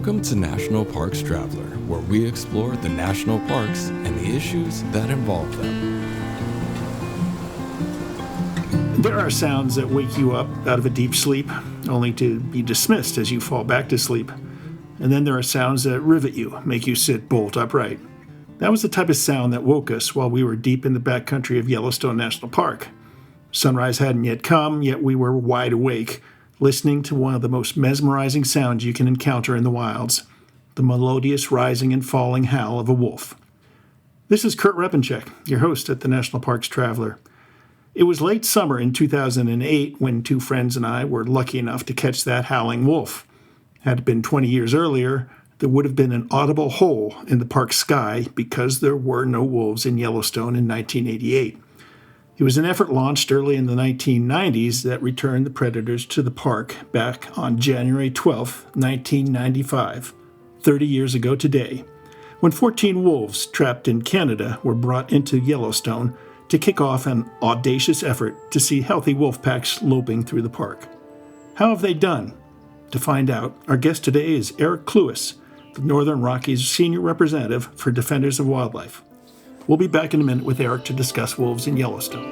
Welcome to National Parks Traveler, where we explore the national parks and the issues that involve them. There are sounds that wake you up out of a deep sleep, only to be dismissed as you fall back to sleep. And then there are sounds that rivet you, make you sit bolt upright. That was the type of sound that woke us while we were deep in the backcountry of Yellowstone National Park. Sunrise hadn't yet come, yet we were wide awake, listening to one of the most mesmerizing sounds you can encounter in the wilds, the melodious rising and falling howl of a wolf. This is Kurt Repencheck, your host at the National Parks Traveler. It was late summer in 2008 when two friends and I were lucky enough to catch that howling wolf. Had it been 20 years earlier, there would have been an audible howl in the park sky because there were no wolves in Yellowstone in 1988. It was an effort launched early in the 1990s that returned the predators to the park back on January 12, 1995, 30 years ago today, when 14 wolves trapped in Canada were brought into Yellowstone to kick off an audacious effort to see healthy wolf packs loping through the park. How have they done? To find out, our guest today is Eric Cluess, the Northern Rockies Senior Representative for Defenders of Wildlife. We'll be back in a minute with Eric to discuss wolves in Yellowstone.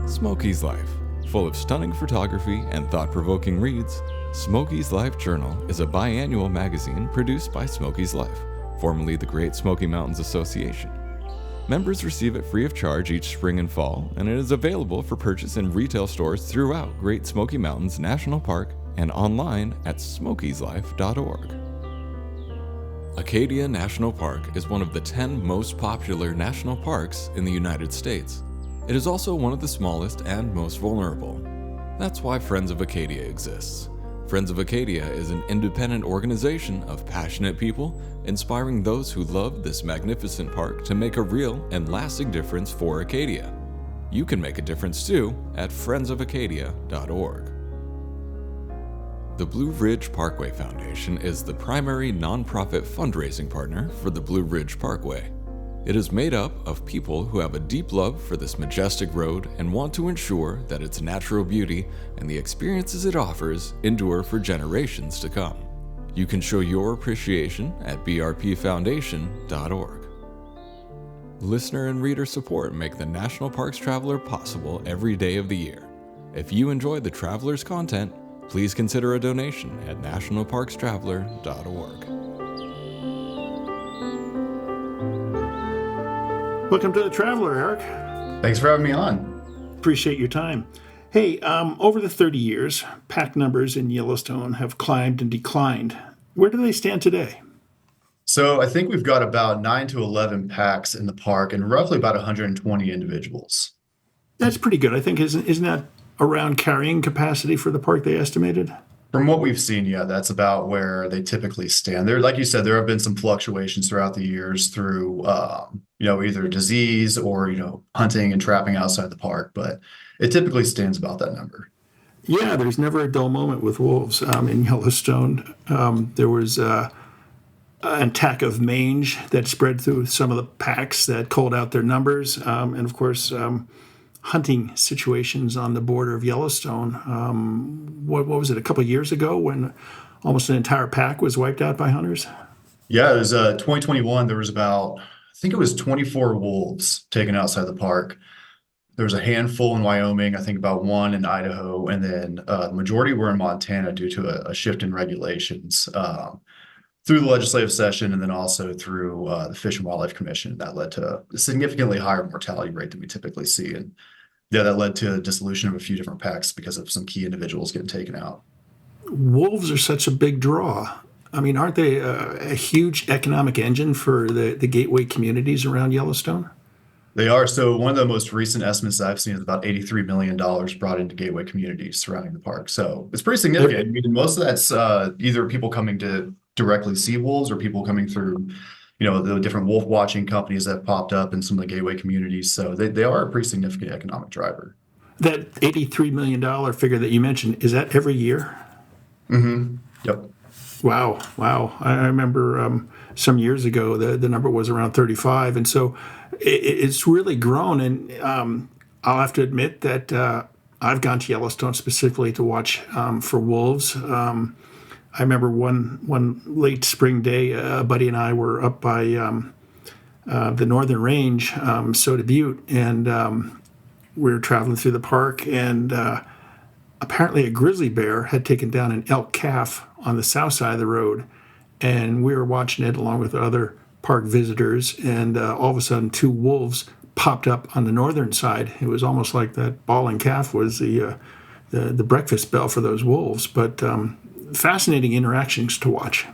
Smokey's Life, full of stunning photography and thought-provoking reads, Smokey's Life Journal is a biannual magazine produced by Smokey's Life, formerly the Great Smoky Mountains Association. Members receive it free of charge each spring and fall, and it is available for purchase in retail stores throughout Great Smoky Mountains National Park and online at smokieslife.org. Acadia National Park is one of the 10 most popular national parks in the United States. It is also one of the smallest and most vulnerable. That's why Friends of Acadia exists. Friends of Acadia is an independent organization of passionate people inspiring those who love this magnificent park to make a real and lasting difference for Acadia. You can make a difference too at friendsofacadia.org. The Blue Ridge Parkway Foundation is the primary nonprofit fundraising partner for the Blue Ridge Parkway. It is made up of people who have a deep love for this majestic road and want to ensure that its natural beauty and the experiences it offers endure for generations to come. You can show your appreciation at brpfoundation.org. Listener and reader support make the National Parks Traveler possible every day of the year. If you enjoy the Traveler's content, please consider a donation at nationalparkstraveler.org. Welcome to the Traveler, Eric. Thanks for having me on. Appreciate your time. Hey, over the 30 years, pack numbers in Yellowstone have climbed and declined. Where do they stand today? So I think we've got about 9 to 11 packs in the park and roughly about 120 individuals. That's pretty good. I think, isn't that around carrying capacity for the park they estimated? From what we've seen, yeah, that's about where they typically stand. There, like you said, there have been some fluctuations throughout the years through, either disease or, hunting and trapping outside the park, but it typically stands about that number. Yeah, there's never a dull moment with wolves in Yellowstone. There was an attack of mange that spread through some of the packs that culled out their numbers, and of course, hunting situations on the border of Yellowstone. What was it, a couple of years ago when almost an entire pack was wiped out by hunters? Yeah, it was 2021. There was about, I think it was 24 wolves taken outside the park. There was a handful in Wyoming, I think about one in Idaho, and then the majority were in Montana due to a shift in regulations through the legislative session and then also through the Fish and Wildlife Commission. That led to a significantly higher mortality rate than we typically see. And yeah, that led to a dissolution of a few different packs because of some key individuals getting taken out. Wolves are such a big draw. I mean, aren't they a huge economic engine for the gateway communities around Yellowstone? They are. So one of the most recent estimates I've seen is about $83 million brought into gateway communities surrounding the park. So it's pretty significant. I mean, most of that's either people coming to directly see wolves or people coming through, the different wolf watching companies that have popped up in some of the gateway communities. So they are a pretty significant economic driver. That $83 million figure that you mentioned, is that every year? Mm-hmm. Yep. Wow. I remember some years ago, the number was around 35. And so it's really grown. And I'll have to admit that I've gone to Yellowstone specifically to watch for wolves. I remember one late spring day, a buddy and I were up by the northern range, Soda Butte, and we were traveling through the park, and apparently a grizzly bear had taken down an elk calf on the south side of the road, and we were watching it along with other park visitors, and all of a sudden 2 wolves popped up on the northern side. It was almost like that bawling calf was the breakfast bell for those wolves, but fascinating interactions to watch.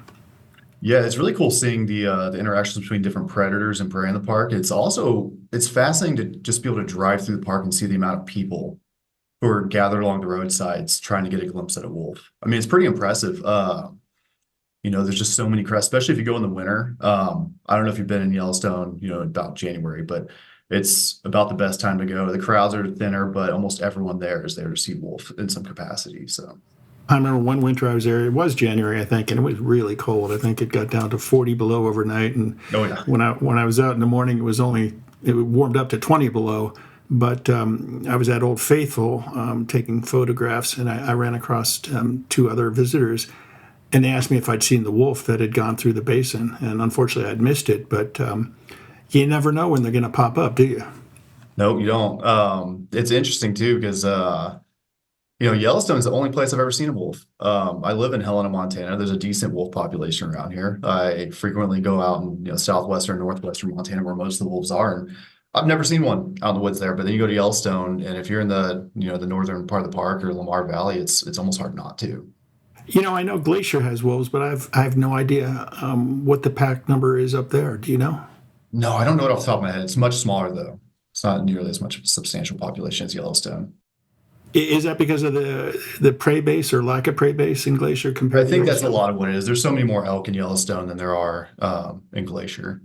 Yeah, it's really cool seeing the interactions between different predators and prey in the park. It's fascinating to just be able to drive through the park and see the amount of people who are gathered along the roadsides trying to get a glimpse at a wolf. I mean, it's pretty impressive. There's just so many crests, especially if you go in the winter. I don't know if you've been in Yellowstone, about January, but it's about the best time to go. The crowds are thinner, but almost everyone there is there to see wolf in some capacity. So. I remember one winter I was there. It was January, I think, and it was really cold. I think it got down to 40 below overnight. And Oh yeah. when I was out in the morning, it warmed up to 20 below. But I was at Old Faithful taking photographs, and I ran across 2 other visitors, and they asked me if I'd seen the wolf that had gone through the basin. And unfortunately, I'd missed it. But you never know when they're going to pop up, do you? No, you don't. It's interesting too because Yellowstone is the only place I've ever seen a wolf. I live in Helena, Montana. There's a decent wolf population around here. I frequently go out in southwestern, northwestern Montana, where most of the wolves are, and I've never seen one out in the woods there. But then you go to Yellowstone, and if you're in the the northern part of the park or Lamar Valley, it's almost hard not to. I know Glacier has wolves, but I have no idea what the pack number is up there. Do you know? No, I don't know it off the top of my head. It's much smaller though. It's not nearly as much of a substantial population as Yellowstone. Is that because of the prey base or lack of prey base in Glacier I compared to think that's a Yellowstone? lot of what it is. There's so many more elk in Yellowstone than there are in Glacier.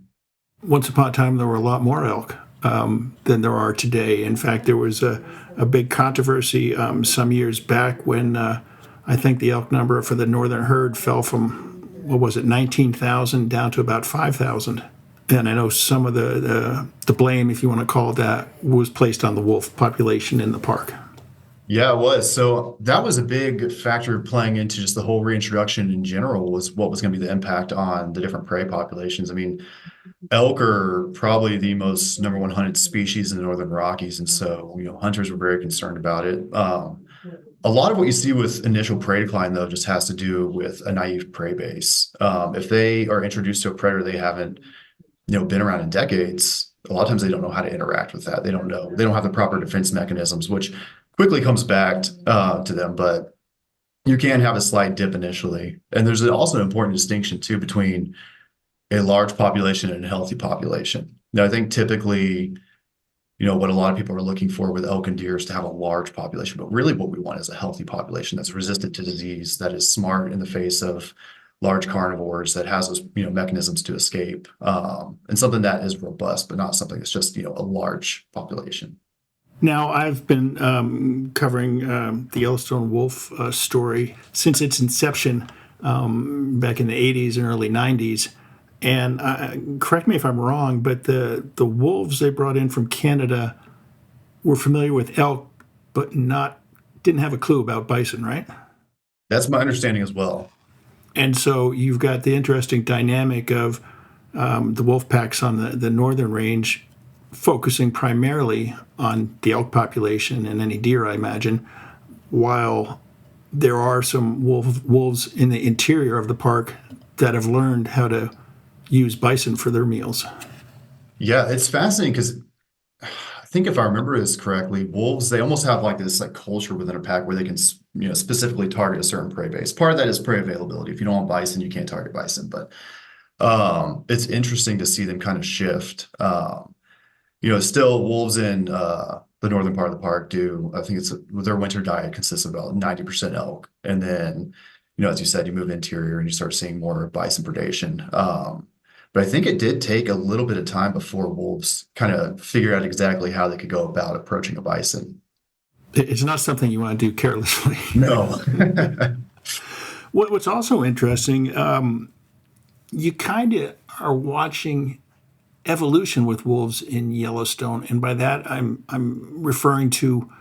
Once upon a time, there were a lot more elk than there are today. In fact, there was a big controversy some years back when I think the elk number for the northern herd fell from, what was it, 19,000 down to about 5,000. And I know some of the blame, if you want to call it that, was placed on the wolf population in the park. Yeah, it was. So that was a big factor playing into just the whole reintroduction in general was what was going to be the impact on the different prey populations. I mean, elk are probably the most number 1 hunted species in the Northern Rockies. And so, hunters were very concerned about it. A lot of what you see with initial prey decline, though, just has to do with a naive prey base. If they are introduced to a predator they haven't, been around in decades, a lot of times they don't know how to interact with that. They don't know. They don't have the proper defense mechanisms, which quickly comes back to them. But you can have a slight dip initially. And there's also an important distinction, too, between a large population and a healthy population. Now, I think typically, what a lot of people are looking for with elk and deer is to have a large population, but really what we want is a healthy population that's resistant to disease, that is smart in the face of large carnivores, that has those, mechanisms to escape, and something that is robust, but not something that's just, a large population. Now, I've been covering the Yellowstone wolf story since its inception back in the 80s and early 90s. And correct me if I'm wrong, but the wolves they brought in from Canada were familiar with elk, but didn't have a clue about bison, right? That's my understanding as well. And so you've got the interesting dynamic of the wolf packs on the northern range focusing primarily on the elk population and any deer, I imagine, while there are some wolves in the interior of the park that have learned how to use bison for their meals. Yeah, it's fascinating because I think if I remember this correctly, wolves, they almost have like this culture within a pack where they can, specifically target a certain prey base. Part of that is prey availability. If you don't want bison, you can't target bison. But it's interesting to see them kind of shift. Still wolves in the northern part of the park I think their winter diet consists of about 90% elk. And then, as you said, you move interior and you start seeing more bison predation. But I think it did take a little bit of time before wolves kind of figured out exactly how they could go about approaching a bison. It's not something you want to do carelessly. No. What's also interesting, you kind of are watching evolution with wolves in Yellowstone, and by that I'm referring to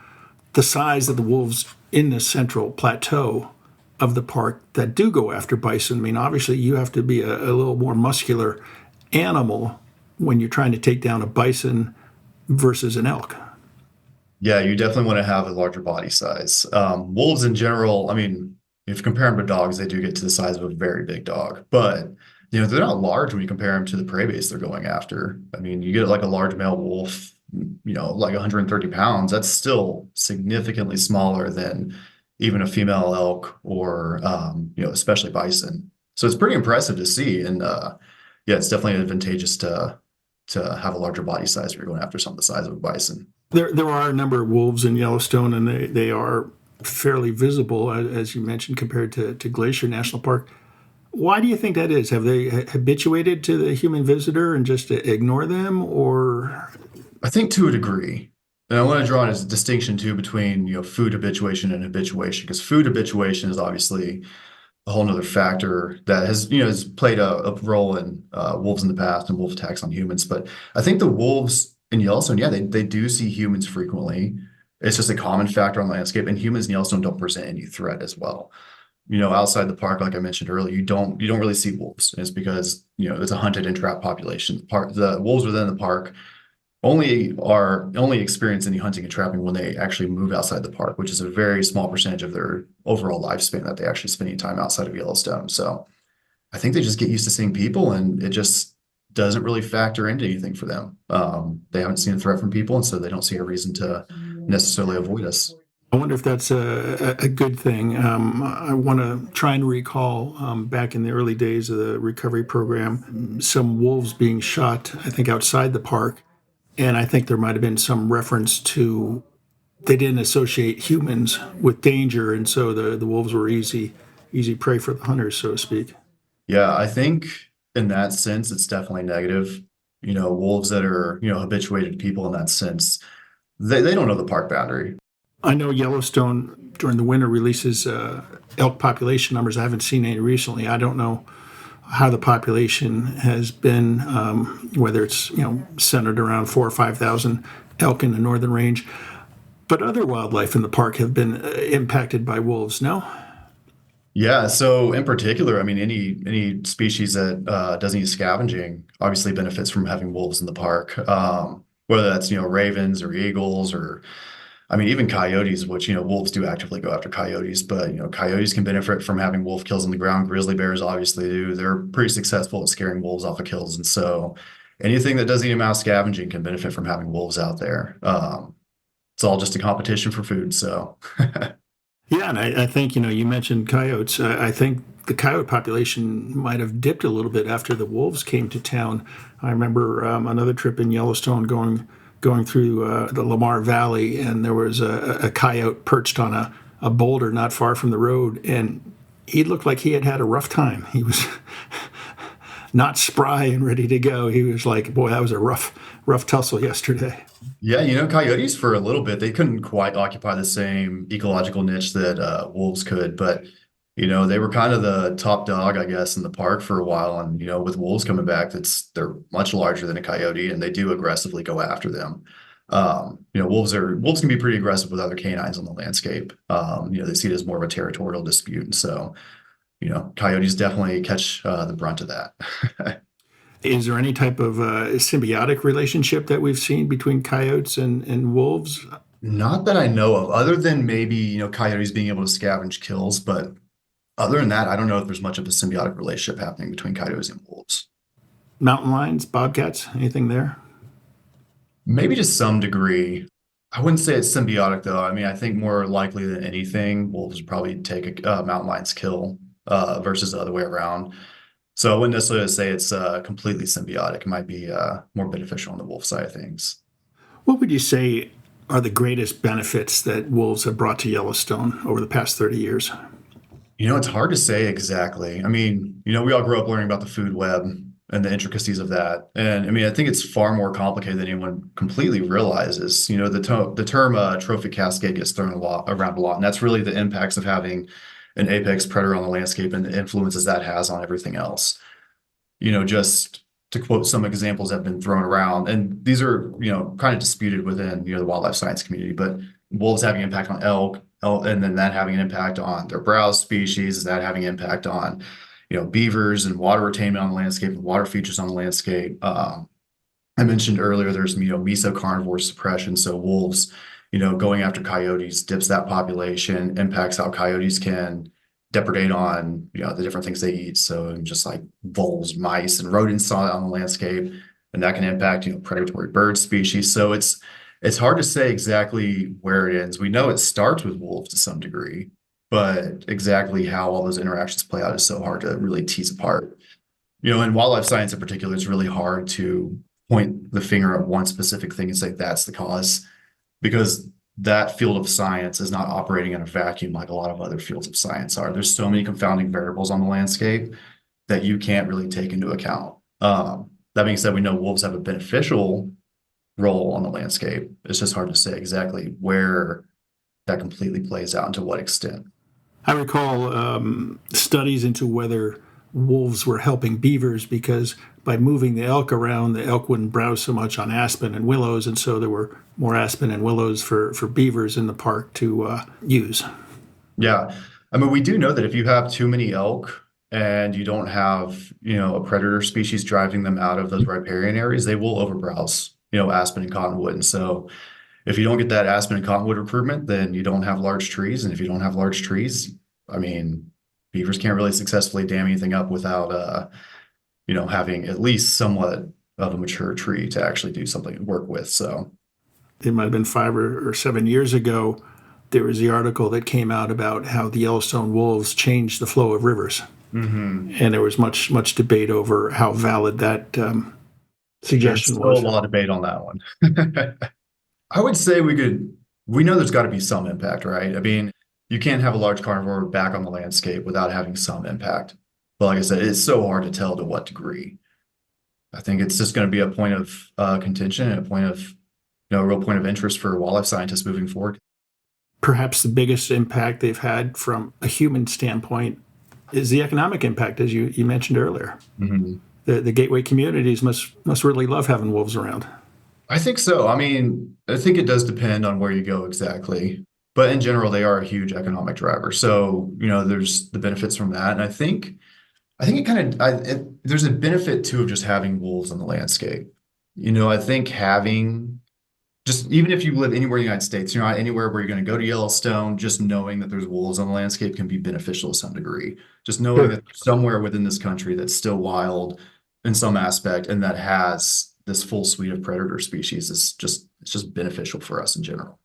the size of the wolves in the central plateau of the park that do go after bison. I mean, obviously, you have to be a little more muscular animal when you're trying to take down a bison versus an elk. Yeah, you definitely want to have a larger body size. Wolves in general, I mean, if you compare them to dogs, they do get to the size of a very big dog, but they're not large when you compare them to the prey base they're going after. I mean, you get like a large male wolf, like 130 pounds, that's still significantly smaller than even a female elk or, especially bison. So it's pretty impressive to see. And yeah, it's definitely advantageous to have a larger body size if you're going after something the size of a bison. There are a number of wolves in Yellowstone, and they are fairly visible, as you mentioned, compared to Glacier National Park. Why do you think that is? Have they habituated to the human visitor and just ignore them, or? I think to a degree. And I want to draw a distinction too between, food habituation and habituation, because food habituation is obviously a whole nother factor that has played a role in wolves in the past and wolf attacks on humans. But I think the wolves in Yellowstone, yeah, they do see humans frequently. It's just a common factor on the landscape, and humans in Yellowstone don't present any threat as well. Outside the park, like I mentioned earlier, you don't really see wolves. It's because, it's a hunted and trapped population. The wolves within the park only experience any hunting and trapping when they actually move outside the park, which is a very small percentage of their overall lifespan that they actually spend any time outside of Yellowstone. So I think they just get used to seeing people, and it just doesn't really factor into anything for them. They haven't seen a threat from people, and so they don't see a reason to necessarily avoid us. I wonder if that's a good thing. I want to try and recall back in the early days of the recovery program, some wolves being shot, I think, outside the park. And I think there might have been some reference to they didn't associate humans with danger, and so the wolves were easy prey for the hunters, so to speak. Yeah, I think in that sense, it's definitely negative. Wolves that are, habituated to people in that sense, they don't know the park boundary. I know Yellowstone during the winter releases elk population numbers. I haven't seen any recently. I don't know how the population has been, whether it's centered around 4,000 or 5,000 elk in the northern range. But other wildlife in the park have been impacted by wolves. No. Yeah. So in particular, I mean, any species that doesn't use scavenging obviously benefits from having wolves in the park. Whether that's ravens or eagles or I mean, even coyotes, which, wolves do actively go after coyotes, but, coyotes can benefit from having wolf kills on the ground. Grizzly bears obviously do. They're pretty successful at scaring wolves off of kills. And so anything that does any amount of scavenging can benefit from having wolves out there. It's all just a competition for food. So, yeah. And I think, you mentioned coyotes. I think the coyote population might have dipped a little bit after the wolves came to town. I remember another trip in Yellowstone going through the Lamar Valley, and there was a coyote perched on a boulder not far from the road, and he looked like he had had a rough time. He was not spry and ready to go. He was like, boy, that was a rough tussle yesterday. Yeah, coyotes for a little bit, they couldn't quite occupy the same ecological niche that wolves could, but they were kind of the top dog, I guess, in the park for a while. And, with wolves coming back, they're much larger than a coyote, and they do aggressively go after them. Wolves can be pretty aggressive with other canines on the landscape. They see it as more of a territorial dispute. And so, coyotes definitely catch the brunt of that. Is there any type of symbiotic relationship that we've seen between coyotes and wolves? Not that I know of, other than maybe, coyotes being able to scavenge kills, but other than that, I don't know if there's much of a symbiotic relationship happening between coyotes and wolves. Mountain lions, bobcats, anything there? Maybe to some degree. I wouldn't say it's symbiotic, though. I mean, I think more likely than anything, wolves would probably take a mountain lion's kill versus the other way around. So I wouldn't necessarily say it's completely symbiotic. It might be more beneficial on the wolf side of things. What would you say are the greatest benefits that wolves have brought to Yellowstone over the past 30 years? It's hard to say exactly. I mean, we all grew up learning about the food web and the intricacies of that. And I mean, I think it's far more complicated than anyone completely realizes. The term trophic cascade gets thrown around a lot, and that's really the impacts of having an apex predator on the landscape and the influences that has on everything else. Just to quote some examples that have been thrown around, and these are, kind of disputed within, the wildlife science community, but wolves having impact on elk, and then that having an impact on their browse species, that having impact on, beavers and water retainment on the landscape and water features on the landscape. I mentioned earlier there's, mesocarnivore suppression. So wolves, going after coyotes dips that population, impacts how coyotes can depredate on, the different things they eat. So just like voles, mice, and rodents on the landscape, and that can impact, predatory bird species. So it's hard to say exactly where it ends. We know it starts with wolves to some degree, but exactly how all those interactions play out is so hard to really tease apart. In wildlife science in particular, it's really hard to point the finger at one specific thing and say that's the cause, because that field of science is not operating in a vacuum like a lot of other fields of science are. There's so many confounding variables on the landscape that you can't really take into account. That being said, we know wolves have a beneficial role on the landscape. It's just hard to say exactly where that completely plays out and to what extent. I recall studies into whether wolves were helping beavers because by moving the elk around, the elk wouldn't browse so much on aspen and willows, and so there were more aspen and willows for beavers in the park to use. Yeah. I mean, we do know that if you have too many elk and you don't have, a predator species driving them out of those riparian areas, they will overbrowse, aspen and cottonwood. And so if you don't get that aspen and cottonwood recruitment, then you don't have large trees. And if you don't have large trees, I mean, beavers can't really successfully dam anything up without, having at least somewhat of a mature tree to actually do something to work with. So It might have been 5 or 7 years ago. There was the article that came out about how the Yellowstone wolves changed the flow of rivers, and there was much debate over how valid that there's suggestion still a was. lot of debate on that one. I would say we know there's got to be some impact, right? I mean, you can't have a large carnivore back on the landscape without having some impact. But like I said, it's so hard to tell to what degree. I think it's just going to be a point of contention and a point of, a real point of interest for wildlife scientists moving forward. Perhaps the biggest impact they've had from a human standpoint is the economic impact, as you mentioned earlier. Mm-hmm. The gateway communities must really love having wolves around. I think so. I mean, I think it does depend on where you go exactly. But in general, they are a huge economic driver. So, there's the benefits from that. And I think there's a benefit too of just having wolves on the landscape. I think having just even if you live anywhere in the United States, anywhere where you're going to go to Yellowstone, just knowing that there's wolves on the landscape can be beneficial to some degree. Just knowing Sure. that there's somewhere within this country that's still wild in some aspect and that has this full suite of predator species it's just beneficial for us in general.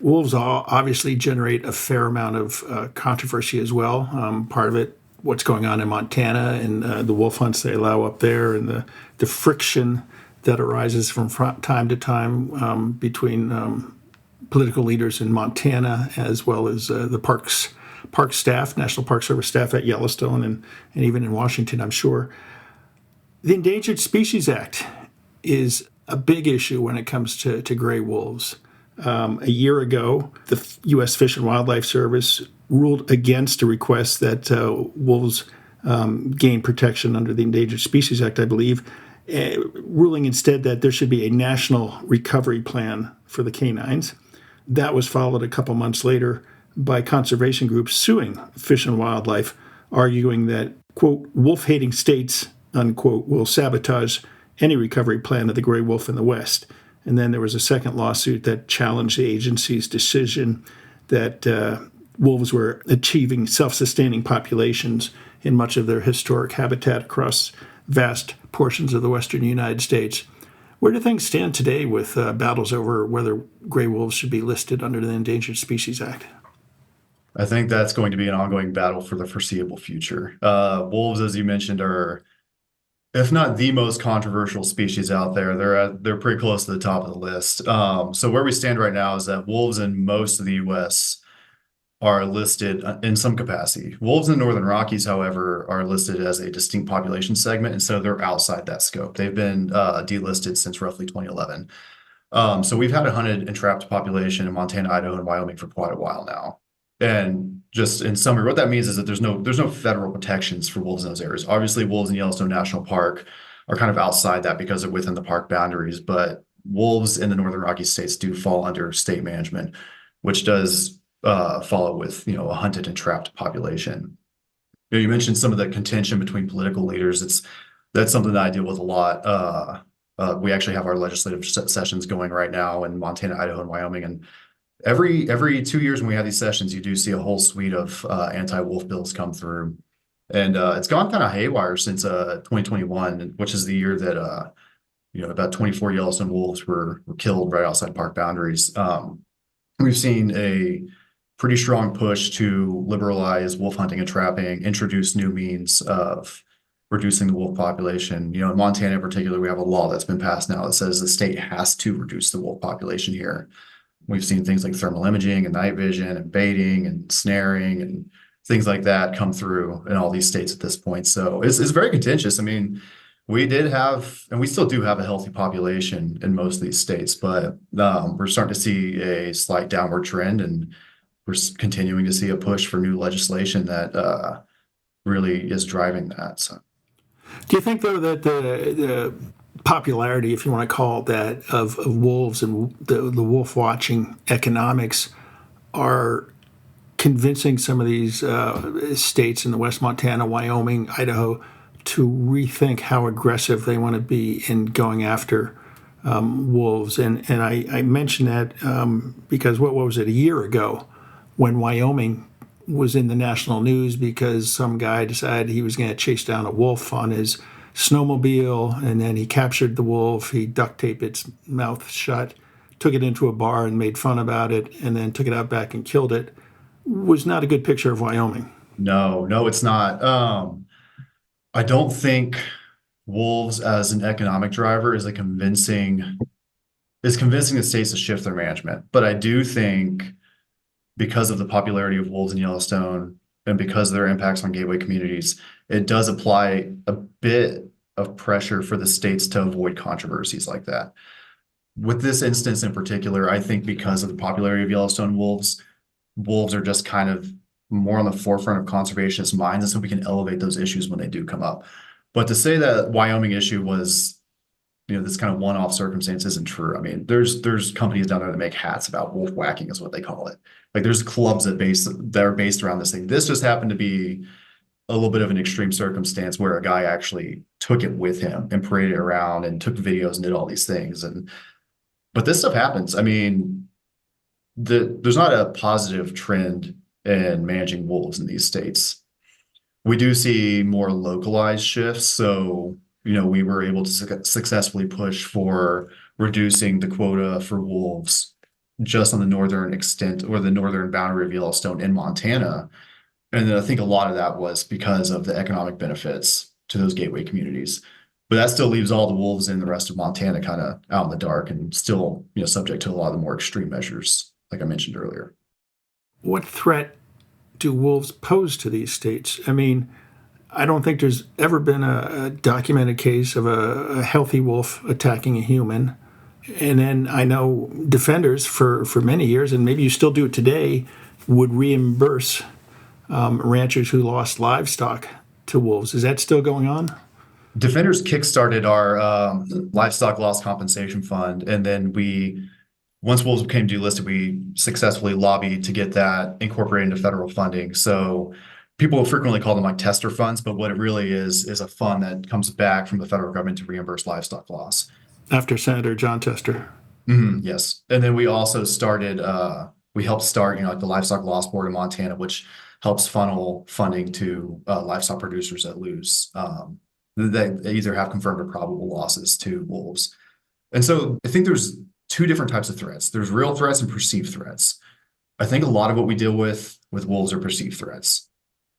Wolves obviously generate a fair amount of controversy as well. Part of it, what's going on in Montana and the wolf hunts they allow up there, and the friction that arises from time to time between political leaders in Montana as well as the park staff, National Park Service staff at Yellowstone and even in Washington, I'm sure. The Endangered Species Act is a big issue when it comes to gray wolves. A year ago, the U.S. Fish and Wildlife Service ruled against a request that wolves gain protection under the Endangered Species Act, I believe, ruling instead that there should be a national recovery plan for the canines. That was followed a couple months later by conservation groups suing Fish and Wildlife, arguing that, quote, wolf-hating states, unquote, will sabotage any recovery plan of the gray wolf in the West. And then there was a second lawsuit that challenged the agency's decision that wolves were achieving self-sustaining populations in much of their historic habitat across vast portions of the western United States. Where do things stand today with battles over whether gray wolves should be listed under the Endangered Species Act? I think that's going to be an ongoing battle for the foreseeable future. Wolves, as you mentioned, are, if not the most controversial species out there, they're pretty close to the top of the list. So where we stand right now is that wolves in most of the U.S. are listed in some capacity. Wolves in the Northern Rockies, however, are listed as a distinct population segment, and so they're outside that scope. They've been delisted since roughly 2011. So we've had a hunted and trapped population in Montana, Idaho, and Wyoming for quite a while now. And just in summary, what that means is that there's no federal protections for wolves in those areas. Obviously, wolves in Yellowstone National Park are kind of outside that because they're within the park boundaries, but wolves in the Northern Rocky states do fall under state management. which does follow with, a hunted and trapped population. You mentioned some of the contention between political leaders. That's something that I deal with a lot. We actually have our legislative sessions going right now in Montana, Idaho, and Wyoming, and every 2 years when we have these sessions, you do see a whole suite of anti-wolf bills come through, and it's gone kind of haywire since 2021, which is the year that about 24 Yellowstone wolves were killed right outside park boundaries. We've seen a pretty strong push to liberalize wolf hunting and trapping, introduce new means of reducing the wolf population. In Montana in particular, we have a law that's been passed now that says the state has to reduce the wolf population here. We've seen things like thermal imaging and night vision and baiting and snaring and things like that come through in all these states at this point. So it's very contentious. I mean, we did have, and we still do have a healthy population in most of these states, but we're starting to see a slight downward trend, and we're continuing to see a push for new legislation that really is driving that. So, do you think, though, that the popularity, if you want to call it that, of wolves and the wolf watching economics are convincing some of these states in the West, Montana, Wyoming, Idaho, to rethink how aggressive they want to be in going after wolves? And I mention that because what was it, a year ago, when Wyoming was in the national news because some guy decided he was going to chase down a wolf on his snowmobile, and then he captured the wolf, he duct taped its mouth shut, took it into a bar and made fun about it, and then took it out back and killed it, was not a good picture of Wyoming. No, it's not. I don't think wolves as an economic driver is convincing the states to shift their management. But I do think, because of the popularity of wolves in Yellowstone and because of their impacts on gateway communities, it does apply a bit of pressure for the states to avoid controversies like that. With this instance in particular, I think because of the popularity of Yellowstone wolves are just kind of more on the forefront of conservationist minds, and so we can elevate those issues when they do come up. But to say that Wyoming issue was, this kind of one-off circumstance isn't true. I mean, there's companies down there that make hats about wolf whacking, is what they call it. Like, there's clubs that are based around this thing. This just happened to be a little bit of an extreme circumstance where a guy actually took it with him and paraded it around and took videos and did all these things. But this stuff happens. I mean, there's not a positive trend in managing wolves in these states. We do see more localized shifts. So, we were able to successfully push for reducing the quota for wolves just on the northern extent or the northern boundary of Yellowstone in Montana. And then I think a lot of that was because of the economic benefits to those gateway communities. But that still leaves all the wolves in the rest of Montana kind of out in the dark and still, subject to a lot of the more extreme measures, like I mentioned earlier. What threat do wolves pose to these states? I mean, I don't think there's ever been a documented case of a healthy wolf attacking a human. And then I know defenders for many years, and maybe you still do it today, would reimburse ranchers who lost livestock to wolves. Is that still going on? Defenders kickstarted our livestock loss compensation fund, and then once wolves became delisted, we successfully lobbied to get that incorporated into federal funding. So people frequently call them like tester funds, but what it really is a fund that comes back from the federal government to reimburse livestock loss. After Senator John Tester. Mm-hmm, yes. And then we also started, we helped start, like the Livestock Loss Board in Montana, which helps funnel funding to livestock producers that lose, they either have confirmed or probable losses to wolves. And so I think there's two different types of threats. There's real threats and perceived threats. I think a lot of what we deal with wolves are perceived threats.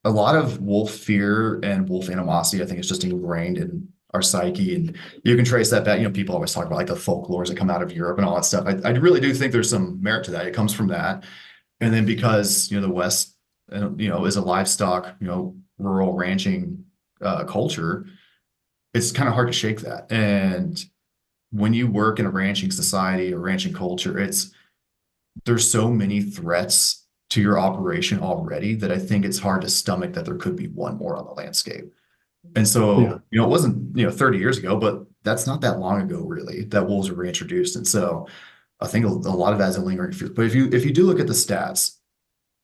A lot of wolf fear and wolf animosity, I think, is just ingrained in our psyche, and you can trace that back. People always talk about like the folklores that come out of Europe and all that stuff. I really do think there's some merit to that. It comes from that, and then because the West, is a livestock, rural ranching culture, it's kind of hard to shake that. And when you work in a ranching society or ranching culture, there's so many threats to your operation already that I think it's hard to stomach that there could be one more on the landscape. And so, it wasn't, 30 years ago, but that's not that long ago, really, that wolves were reintroduced. And so I think a lot of that is a lingering fear. But if you do look at the stats,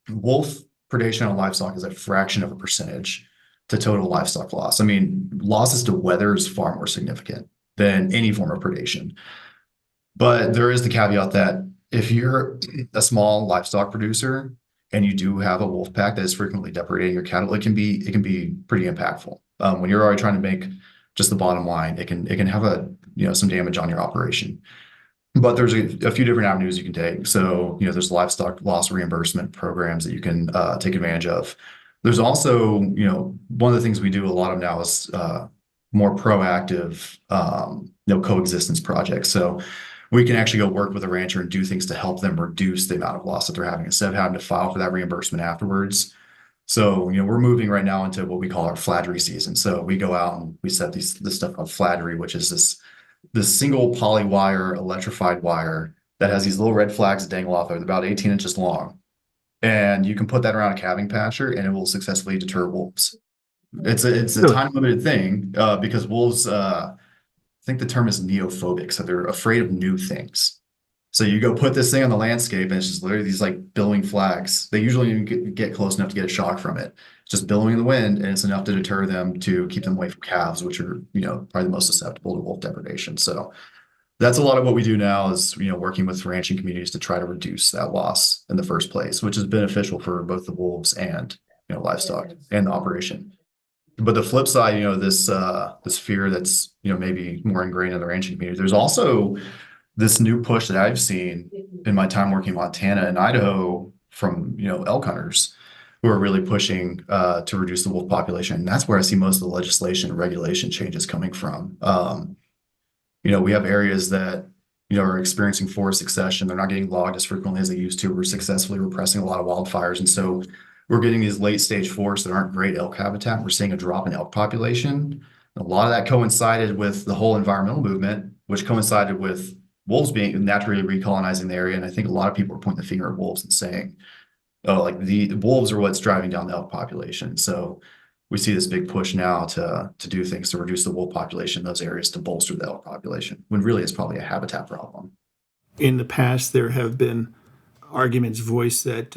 wolf predation on livestock is a fraction of a percentage to total livestock loss. I mean, losses to weather is far more significant than any form of predation. But there is the caveat that if you're a small livestock producer and you do have a wolf pack that is frequently depredating your cattle, it can be pretty impactful. When you're already trying to make just the bottom line, it can have some damage on your operation. But there's a few different avenues you can take. So, there's livestock loss reimbursement programs that you can take advantage of. There's also, one of the things we do a lot of now is more proactive, coexistence projects. So we can actually go work with a rancher and do things to help them reduce the amount of loss that they're having instead of having to file for that reimbursement afterwards. So, we're moving right now into what we call our flattery season. So we go out and we set this stuff called flattery, which is this single poly wire, electrified wire that has these little red flags that dangle off of it, about 18 inches long. And you can put that around a calving pasture and it will successfully deter wolves. It's a Really? time limited thing because wolves, I think the term is neophobic. So they're afraid of new things. So you go put this thing on the landscape and it's just literally these like billowing flags. They usually even get close enough to get a shock from it. It's just billowing in the wind and it's enough to deter them to keep them away from calves, which are, probably the most susceptible to wolf depredation. So that's a lot of what we do now is, working with ranching communities to try to reduce that loss in the first place, which is beneficial for both the wolves and, livestock and the operation. But the flip side, this fear that's, maybe more ingrained in the ranching community, there's also this new push that I've seen in my time working in Montana and Idaho from, elk hunters who are really pushing to reduce the wolf population. And that's where I see most of the legislation and regulation changes coming from. We have areas that, are experiencing forest succession. They're not getting logged as frequently as they used to. We're successfully repressing a lot of wildfires. And so we're getting these late stage forests that aren't great elk habitat. We're seeing a drop in elk population. A lot of that coincided with the whole environmental movement, which coincided with wolves being naturally recolonizing the area. And I think a lot of people are pointing the finger at wolves and saying, oh, like the wolves are what's driving down the elk population. So we see this big push now to do things to reduce the wolf population in those areas to bolster the elk population, when really it's probably a habitat problem. In the past, there have been arguments voiced that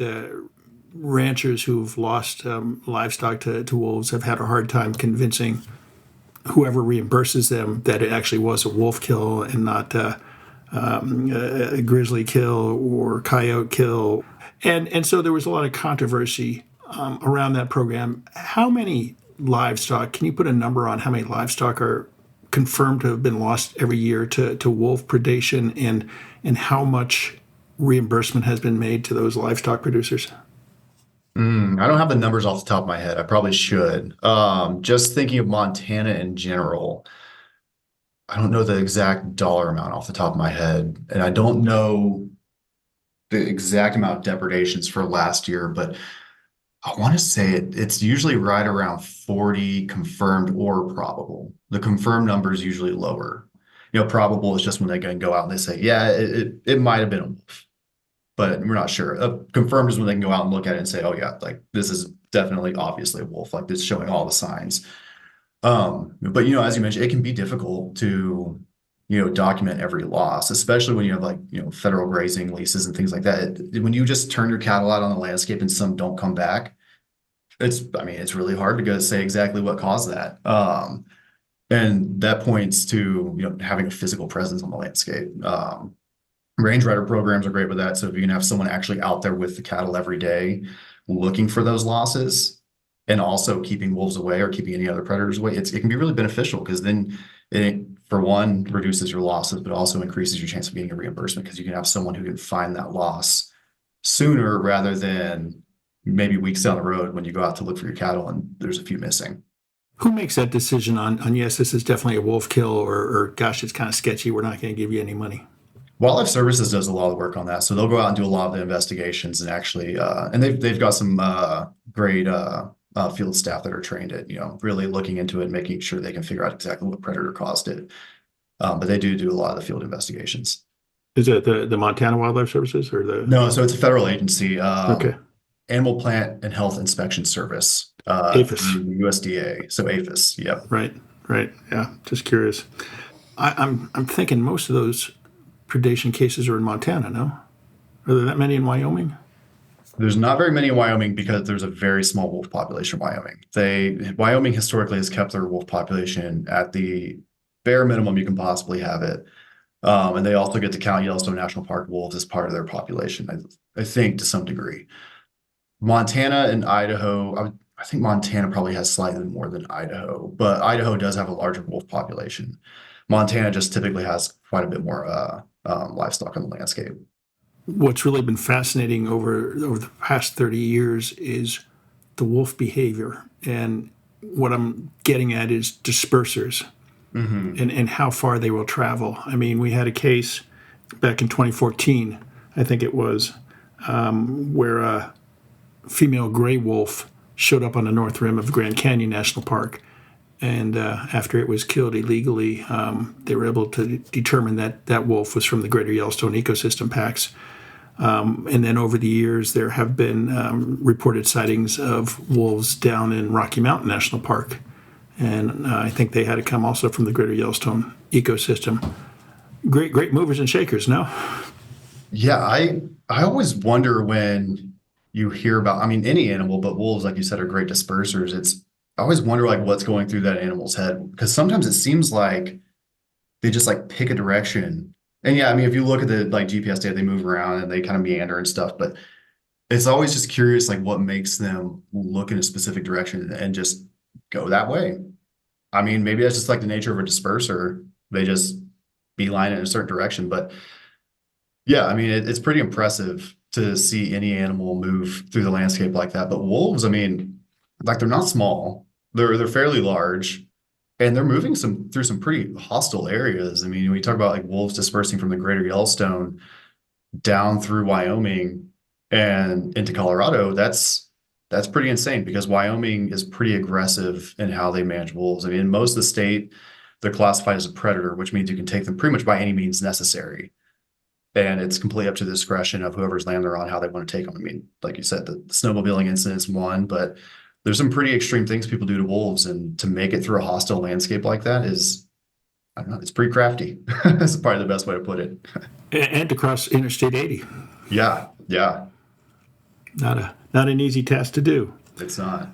ranchers who've lost livestock to wolves have had a hard time convincing whoever reimburses them that it actually was a wolf kill and not a grizzly kill or coyote kill. And so there was a lot of controversy around that program. How many livestock, can you put a number on how many livestock are confirmed to have been lost every year to wolf predation, and how much reimbursement has been made to those livestock producers? I don't have the numbers off the top of my head. I probably should. Just thinking of Montana in general, I don't know the exact dollar amount off the top of my head, and I don't know the exact amount of depredations for last year, but I want to say it's usually right around 40 confirmed or probable. The confirmed number is usually lower. Probable is just when they can go out and they say, yeah, it might have been a wolf, but we're not sure. Confirmed is when they can go out and look at it and say, oh yeah, like this is definitely obviously a wolf, like this is showing all the signs. But as you mentioned, it can be difficult to document every loss, especially when you have like federal grazing leases and things like that. When you just turn your cattle out on the landscape and some don't come back, it's really hard to go say exactly what caused that. And that points to having a physical presence on the landscape. Range rider programs are great with that. So if you can have someone actually out there with the cattle every day looking for those losses and also keeping wolves away or keeping any other predators away, it can be really beneficial because then it, for one, reduces your losses, but also increases your chance of getting a reimbursement because you can have someone who can find that loss sooner rather than maybe weeks down the road when you go out to look for your cattle and there's a few missing. Who makes that decision on yes, this is definitely a wolf kill, or gosh, it's kind of sketchy, we're not going to give you any money? Wildlife Services does a lot of work on that. So they'll go out and do a lot of the investigations and actually, and they've got some great field staff that are trained at, really looking into it, making sure they can figure out exactly what predator caused it. But they do a lot of the field investigations. Is it the Montana Wildlife Services or the? No, so it's a federal agency, Okay. Animal Plant and Health Inspection Service, APHIS. through the USDA. So APHIS, yep. Right. Yeah. Just curious. I'm thinking most of those predation cases are in Montana, no? Are there that many in Wyoming? There's not very many in Wyoming because there's a very small wolf population in Wyoming. Wyoming historically has kept their wolf population at the bare minimum you can possibly have it. And they also get to count Yellowstone National Park wolves as part of their population, I think, to some degree. Montana and Idaho, I think Montana probably has slightly more than Idaho, but Idaho does have a larger wolf population. Montana just typically has quite a bit more livestock on the landscape. What's really been fascinating over the past 30 years is the wolf behavior. And what I'm getting at is dispersers and how far they will travel. I mean, we had a case back in 2014, I think it was, where a female gray wolf showed up on the north rim of Grand Canyon National Park. And after it was killed illegally, they were able to determine that that wolf was from the Greater Yellowstone Ecosystem Packs. And then over the years, there have been reported sightings of wolves down in Rocky Mountain National Park. And I think they had to come also from the Greater Yellowstone Ecosystem. Great movers and shakers, no? Yeah, I always wonder when you hear about, I mean, any animal, but wolves, like you said, are great dispersers. I always wonder like what's going through that animal's head, because sometimes it seems like they just like pick a direction. And yeah, I mean, if you look at the like GPS data, they move around and they kind of meander and stuff, but it's always just curious, like what makes them look in a specific direction and just go that way. I mean, maybe that's just like the nature of a disperser. They just beeline in a certain direction. But yeah, I mean, it's pretty impressive to see any animal move through the landscape like that. But wolves, I mean, like they're not small. They're fairly large, and they're moving through some pretty hostile areas. I mean, when we talk about like wolves dispersing from the Greater Yellowstone down through Wyoming and into Colorado, that's pretty insane because Wyoming is pretty aggressive in how they manage wolves. I mean, in most of the state, they're classified as a predator, which means you can take them pretty much by any means necessary. And it's completely up to the discretion of whoever's land they're on, how they want to take them. I mean, like you said, the snowmobiling incident is one, but there's some pretty extreme things people do to wolves. And to make it through a hostile landscape like that is, I don't know, it's pretty crafty. That's probably the best way to put it. And to cross Interstate 80. Yeah, yeah. Not an easy task to do. It's not.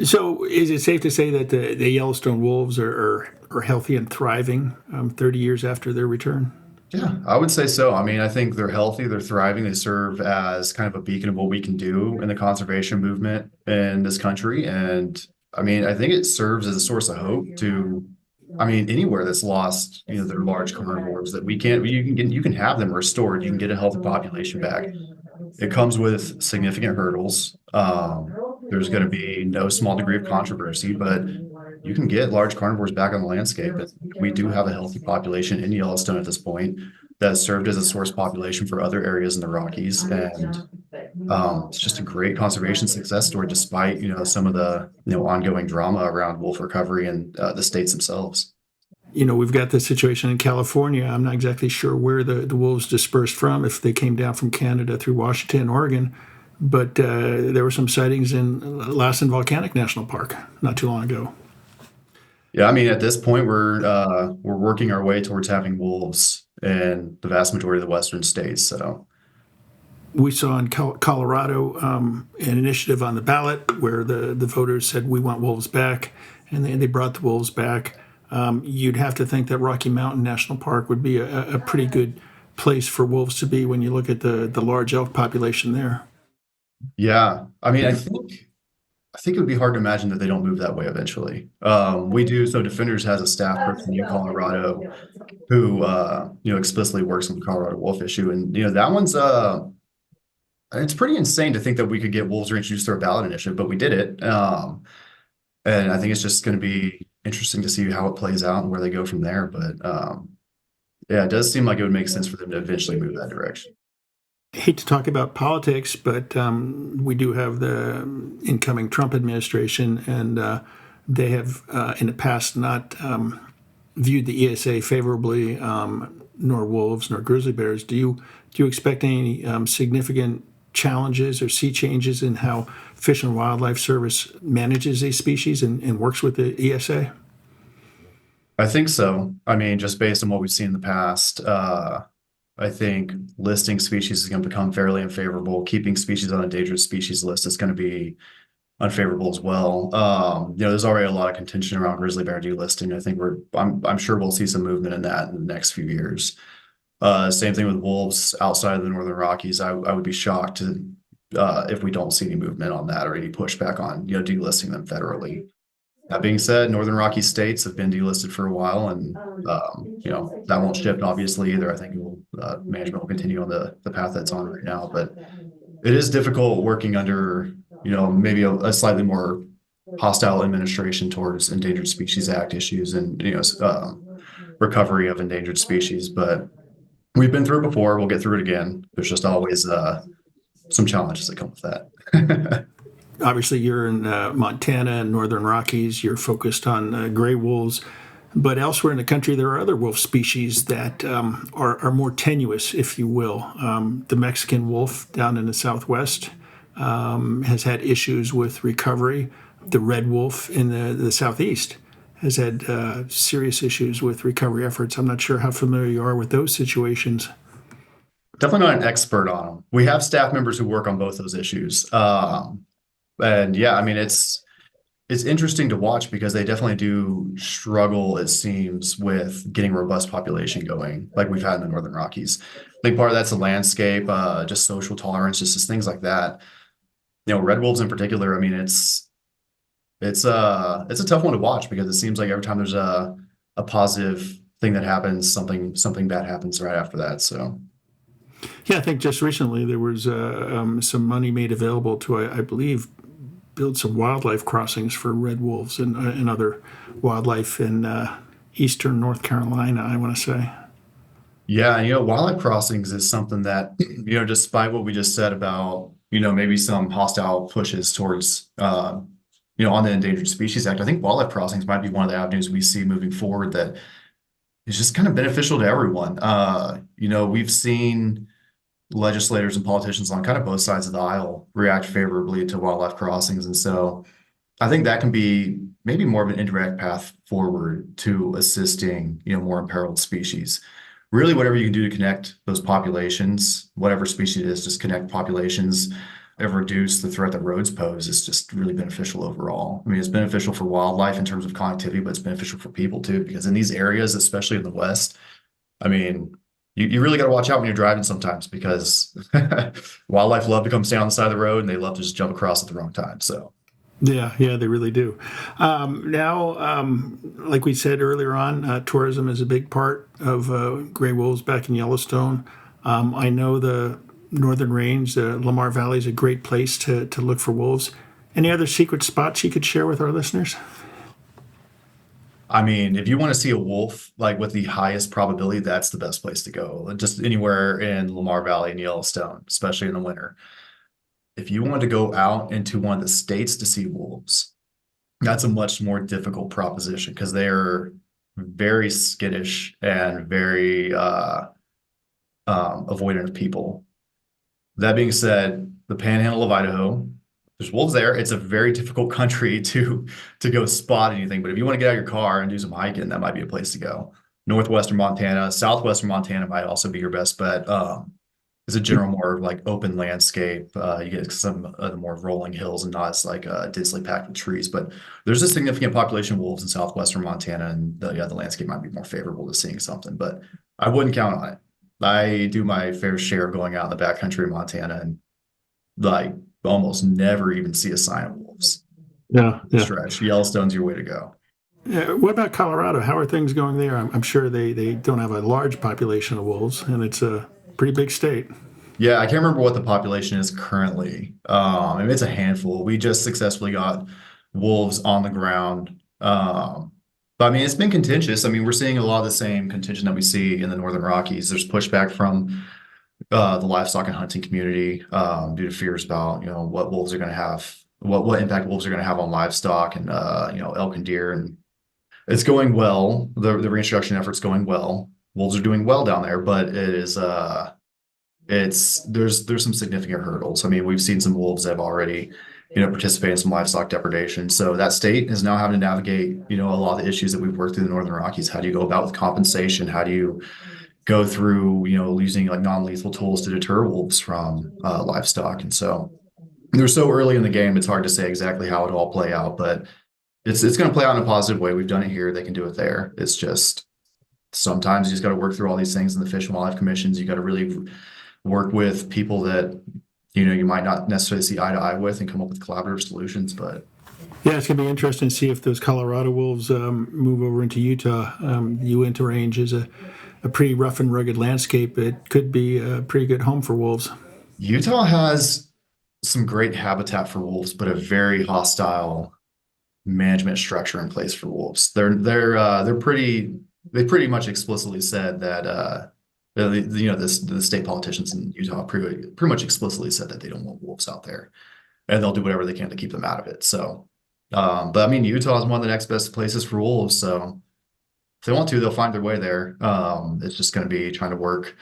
So is it safe to say that the Yellowstone wolves are healthy and thriving 30 years after their return? Yeah, I would say so. I mean, I think they're healthy, they're thriving, they serve as kind of a beacon of what we can do in the conservation movement in this country. And I mean, I think it serves as a source of hope to, I mean, anywhere that's lost, you know, their large carnivores that you can have them restored, you can get a healthy population back. It comes with significant hurdles. There's going to be no small degree of controversy, but you can get large carnivores back on the landscape. We do have a healthy population in Yellowstone at this point that has served as a source population for other areas in the Rockies. And it's just a great conservation success story, despite, you know, some of the, you know, ongoing drama around wolf recovery and the states themselves. You know, we've got the situation in California. I'm not exactly sure where the wolves dispersed from, if they came down from Canada through Washington and Oregon. But there were some sightings in Lassen Volcanic National Park not too long ago. Yeah, I mean, at this point, we're working our way towards having wolves in the vast majority of the western states. So we saw in Colorado an initiative on the ballot where the voters said, we want wolves back, and they brought the wolves back. You'd have to think that Rocky Mountain National Park would be a pretty good place for wolves to be when you look at the large elk population there. Yeah, I mean, I think it would be hard to imagine that they don't move that way eventually. We do. So Defenders has a staff person in Colorado who, you know, explicitly works on the Colorado wolf issue. And, you know, that one's, it's pretty insane to think that we could get wolves reintroduced through a ballot initiative, but we did it. And I think it's just going to be interesting to see how it plays out and where they go from there. But yeah, it does seem like it would make sense for them to eventually move that direction. I hate to talk about politics, but we do have the incoming Trump administration, and they have in the past not viewed the ESA favorably, nor wolves nor grizzly bears. Do you expect any significant challenges or sea changes in how Fish and Wildlife Service manages these species and works with the ESA? I think so. I mean, just based on what we've seen in the past, I think listing species is going to become fairly unfavorable. Keeping species on a endangered species list is going to be unfavorable as well. There's already a lot of contention around grizzly bear delisting. I think I'm sure we'll see some movement in that in the next few years. Same thing with wolves outside of the Northern Rockies. I would be shocked if we don't see any movement on that or any pushback on, delisting them federally. That being said, Northern Rocky states have been delisted for a while, and that won't shift obviously either. I think management will continue on the path that's on right now, but it is difficult working under maybe a slightly more hostile administration towards Endangered Species Act issues and recovery of endangered species. But we've been through it before. We'll get through it again. There's just always some challenges that come with that. Obviously, you're in Montana and Northern Rockies. You're focused on gray wolves. But elsewhere in the country, there are other wolf species that are more tenuous, if you will. The Mexican wolf down in the Southwest has had issues with recovery. The red wolf in the Southeast has had serious issues with recovery efforts. I'm not sure how familiar you are with those situations. Definitely not an expert on them. We have staff members who work on both those issues. And yeah, I mean, it's interesting to watch because they definitely do struggle, it seems, with getting robust population going, like we've had in the Northern Rockies. I think part of that's the landscape, just social tolerance, just things like that. Red wolves in particular. I mean, it's a tough one to watch because it seems like every time there's a positive thing that happens, something bad happens right after that. So. Yeah, I think just recently there was some money made available to, I believe, build some wildlife crossings for red wolves and other wildlife in eastern North Carolina, I want to say. Yeah, wildlife crossings is something that, despite what we just said about, maybe some hostile pushes towards, on the Endangered Species Act, I think wildlife crossings might be one of the avenues we see moving forward that is just kind of beneficial to everyone. We've seen legislators and politicians on kind of both sides of the aisle react favorably to wildlife crossings. And so I think that can be maybe more of an indirect path forward to assisting, more imperiled species. Really, whatever you can do to connect those populations, whatever species it is, just connect populations and reduce the threat that roads pose is just really beneficial overall. I mean, it's beneficial for wildlife in terms of connectivity, but it's beneficial for people too, because in these areas, especially in the West, I mean, you really got to watch out when you're driving sometimes because wildlife love to come stay on the side of the road and they love to just jump across at the wrong time. So. Yeah, they really do. Now, like we said earlier on, tourism is a big part of gray wolves back in Yellowstone. I know the Northern Range, the Lamar Valley is a great place to look for wolves. Any other secret spots you could share with our listeners? I mean, if you want to see a wolf, like with the highest probability, that's the best place to go. Just anywhere in Lamar Valley and Yellowstone, especially in the winter. If you want to go out into one of the states to see wolves, that's a much more difficult proposition because they're very skittish and very avoidant of people. That being said, the Panhandle of Idaho, there's wolves there. It's a very difficult country to go spot anything. But if you want to get out of your car and do some hiking, that might be a place to go. Northwestern Montana, southwestern Montana might also be your best bet. It's a general more like open landscape. You get some of the more rolling hills and not as like densely packed with trees. But there's a significant population of wolves in southwestern Montana, and the landscape might be more favorable to seeing something. But I wouldn't count on it. I do my fair share of going out in the backcountry of Montana and like almost never even see a sign of wolves. Yeah. Stretch. Yellowstone's your way to go. Yeah. What about Colorado? How are things going there? I'm sure they don't have a large population of wolves, and it's a pretty big state. Yeah, I can't remember what the population is currently. I mean, it's a handful. We just successfully got wolves on the ground. But I mean, it's been contentious. I mean, we're seeing a lot of the same contention that we see in the Northern Rockies. There's pushback from the livestock and hunting community due to fears about what wolves are going to have, what impact wolves are going to have on livestock and elk and deer. And it's going well. The reintroduction effort's going well. Wolves are doing well down there, but it is there's some significant hurdles. I mean, we've seen some wolves that have already participate in some livestock depredation. So that state is now having to navigate, a lot of the issues that we've worked through the Northern Rockies. How do you go about with compensation? How do you go through, using like non-lethal tools to deter wolves from livestock. And so they're so early in the game, it's hard to say exactly how it'll all play out, but it's going to play out in a positive way. We've done it here. They can do it there. It's just sometimes you just got to work through all these things in the Fish and Wildlife Commissions. You got to really work with people that, you might not necessarily see eye to eye with and come up with collaborative solutions. But yeah, it's going to be interesting to see if those Colorado wolves move over into Utah. The Uinta Range is a pretty rough and rugged landscape. It could be a pretty good home for wolves. Utah has some great habitat for wolves, but a very hostile management structure in place for wolves. They pretty much explicitly said that the state politicians in Utah pretty much explicitly said that they don't want wolves out there, and they'll do whatever they can to keep them out of it. So, but I mean, Utah is one of the next best places for wolves. So if they want to, they'll find their way there. It's just going to be trying to work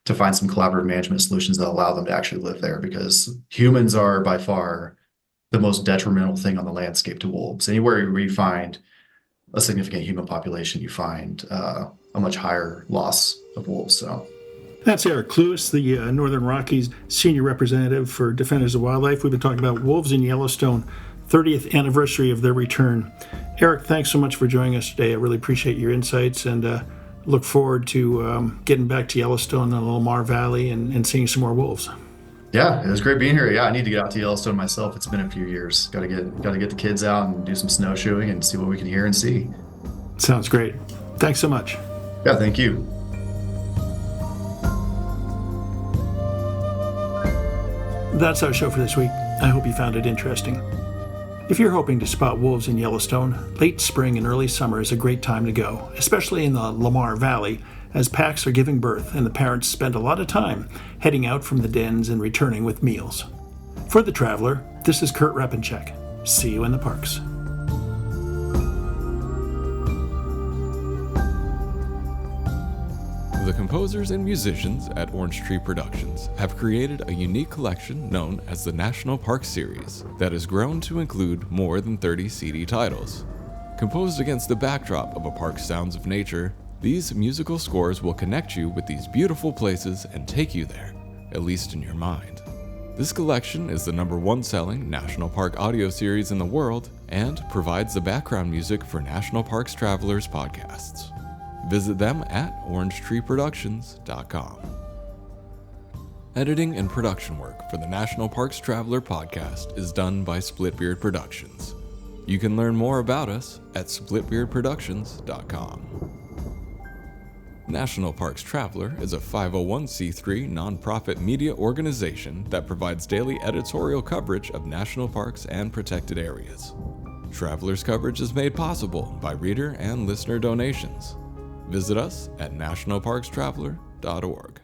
to find some collaborative management solutions that allow them to actually live there, because humans are by far the most detrimental thing on the landscape to wolves. Anywhere where you find a significant human population, you find a much higher loss of wolves. So that's Eric Lewis, the Northern Rockies senior representative for Defenders of Wildlife. We've been talking about wolves in Yellowstone, 30th anniversary of their return. Eric, thanks so much for joining us today. I really appreciate your insights, and look forward to getting back to Yellowstone and the Lamar Valley and seeing some more wolves. Yeah, it was great being here. Yeah, I need to get out to Yellowstone myself. It's been a few years. Got to get the kids out and do some snowshoeing and see what we can hear and see. Sounds great. Thanks so much. Yeah, thank you. That's our show for this week. I hope you found it interesting. If you're hoping to spot wolves in Yellowstone, late spring and early summer is a great time to go, especially in the Lamar Valley, as packs are giving birth and the parents spend a lot of time heading out from the dens and returning with meals. For The Traveler, this is Kurt Repenchek. See you in the parks. The composers and musicians at Orange Tree Productions have created a unique collection known as the National Park Series that has grown to include more than 30 CD titles. Composed against the backdrop of a park's sounds of nature, these musical scores will connect you with these beautiful places and take you there, at least in your mind. This collection is the #1 selling National Park audio series in the world and provides the background music for National Parks Travelers podcasts. Visit them at orangetreeproductions.com. Editing and production work for the National Parks Traveler podcast is done by Splitbeard Productions. You can learn more about us at splitbeardproductions.com. National Parks Traveler is a 501c3 nonprofit media organization that provides daily editorial coverage of national parks and protected areas. Traveler's coverage is made possible by reader and listener donations. Visit us at nationalparkstraveler.org.